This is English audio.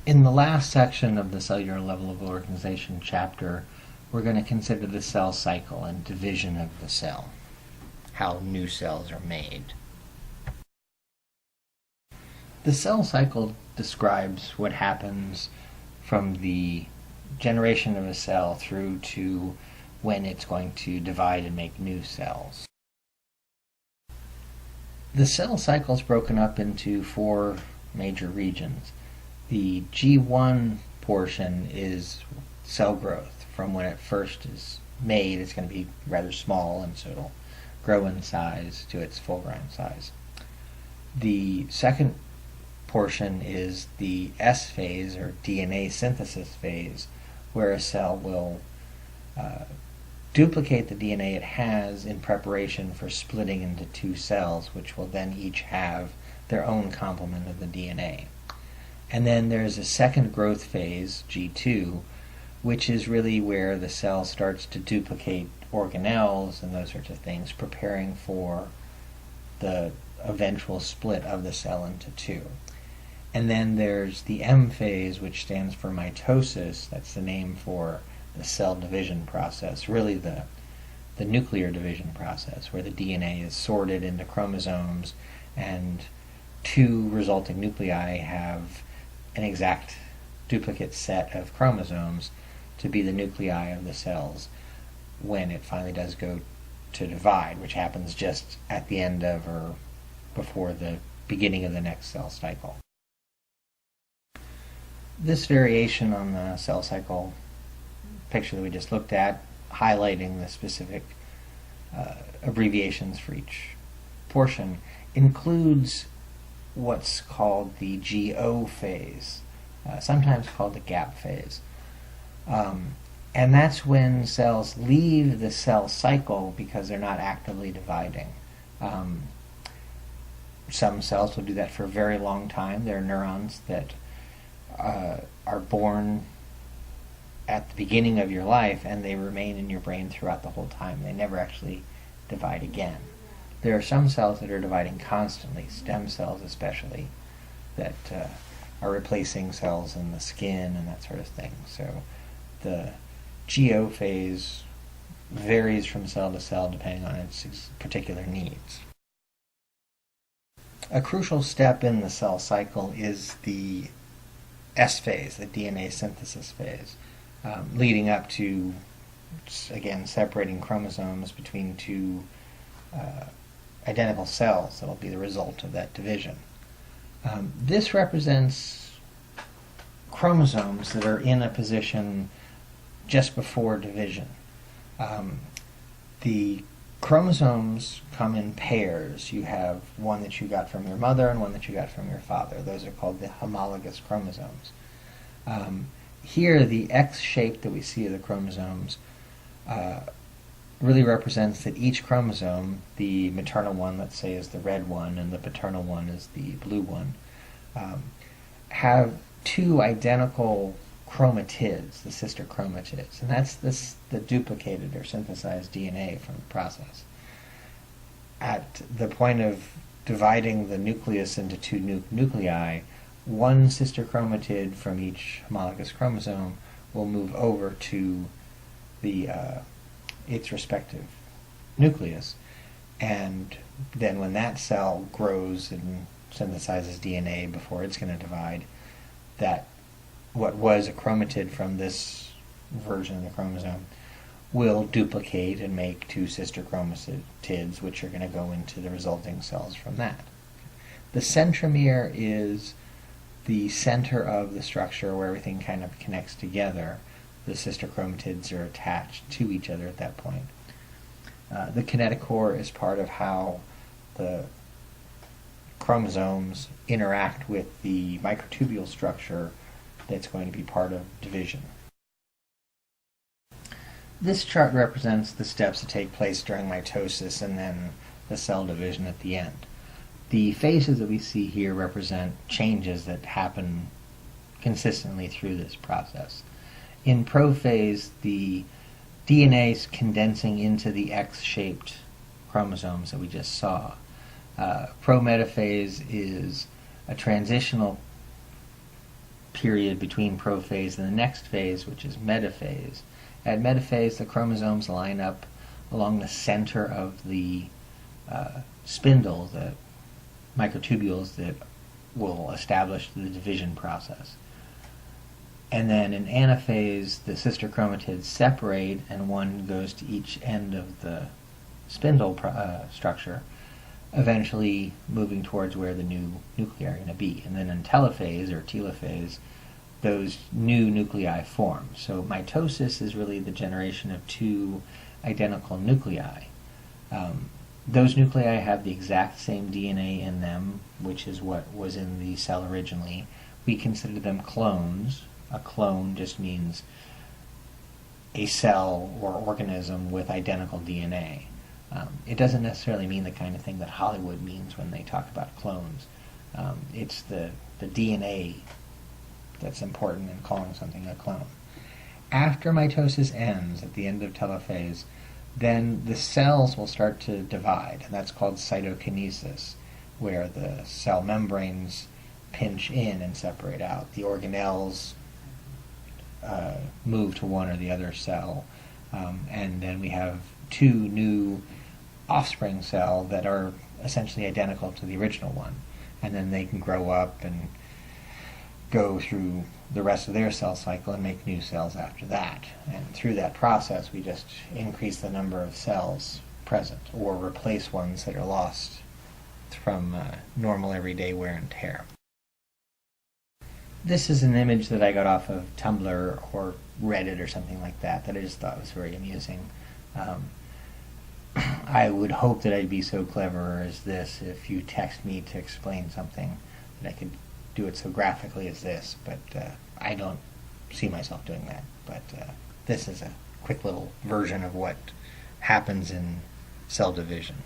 In the last section of the Cellular Level of Organization chapter, we're going to consider the cell cycle and division of the cell, how new cells are made. The cell cycle describes what happens from the generation of a cell through to when it's going to divide and make new cells. The cell cycle is broken up into 4 major regions. The G1 portion is cell growth. From when it first is made, it's going to be rather small, and so it'll grow in size to its full-grown size. The second portion is the S phase, or DNA synthesis phase, where a cell will duplicate the DNA it has in preparation for splitting into 2 cells, which will then each have their own complement of the DNA. And then there's a second growth phase, G2, which is really where the cell starts to duplicate organelles and those sorts of things, preparing for the eventual split of the cell into 2. And then there's the M phase, which stands for mitosis. That's the name for the cell division process, really the nuclear division process, where the DNA is sorted into chromosomes and 2 resulting nuclei have an exact duplicate set of chromosomes to be the nuclei of the cells when it finally does go to divide, which happens just at the end of or before the beginning of the next cell cycle. This variation on the cell cycle picture that we just looked at, highlighting the specific abbreviations for each portion, includes what's called the GO phase, sometimes called the gap phase. And that's when cells leave the cell cycle because they're not actively dividing. Some cells will do that for a very long time. There are neurons that are born at the beginning of your life, and they remain in your brain throughout the whole time. They never actually divide again. There are some cells that are dividing constantly, stem cells especially, that are replacing cells in the skin and that sort of thing. So the GO phase varies from cell to cell depending on its particular needs. A crucial step in the cell cycle is the S phase, the DNA synthesis phase, leading up to, again, separating chromosomes between 2 identical cells that will be the result of that division. This represents chromosomes that are in a position just before division. The chromosomes come in pairs. You have one that you got from your mother and one that you got from your father. Those are called the homologous chromosomes. Here, the X shape that we see of the chromosomes really represents that each chromosome, the maternal one, let's say, is the red one, and the paternal one is the blue one, have 2 identical chromatids, the sister chromatids, and that's the duplicated or synthesized DNA from the process. At the point of dividing the nucleus into 2 nuclei, 1 sister chromatid from each homologous chromosome will move over to the its respective nucleus, and then when that cell grows and synthesizes DNA before it's going to divide, that what was a chromatid from this version of the chromosome will duplicate and make 2 sister chromatids, which are going to go into the resulting cells from that. The centromere is the center of the structure where everything kind of connects together. The sister chromatids are attached to each other at that point. The kinetochore is part of how the chromosomes interact with the microtubule structure that's going to be part of division. This chart represents the steps that take place during mitosis and then the cell division at the end. The phases that we see here represent changes that happen consistently through this process. In prophase, the DNA is condensing into the X-shaped chromosomes that we just saw. Prometaphase is a transitional period between prophase and the next phase, which is metaphase. At metaphase, the chromosomes line up along the center of the spindle, the microtubules that will establish the division process. And then in anaphase, the sister chromatids separate, and one goes to each end of the spindle structure, eventually moving towards where the new nuclei are going to be. And then in telophase or telophase, those new nuclei form. So mitosis is really the generation of two identical nuclei. Those nuclei have the exact same DNA in them, which is what was in the cell originally. We consider them clones. A clone just means a cell or organism with identical DNA. It doesn't necessarily mean the kind of thing that Hollywood means when they talk about clones. It's the DNA that's important in calling something a clone. After mitosis ends, at the end of telophase, then the cells will start to divide, and that's called cytokinesis, where the cell membranes pinch in and separate out. The organelles move to one or the other cell, and then we have two new offspring cells that are essentially identical to the original one, and then they can grow up and go through the rest of their cell cycle and make new cells after that. And through that process, we just increase the number of cells present or replace ones that are lost from normal everyday wear and tear. This is an image that I got off of Tumblr or Reddit or something like that I just thought was very amusing. I would hope that I'd be so clever as this if you text me to explain something that I could do it so graphically as this, but I don't see myself doing that. But this is a quick little version of what happens in cell division.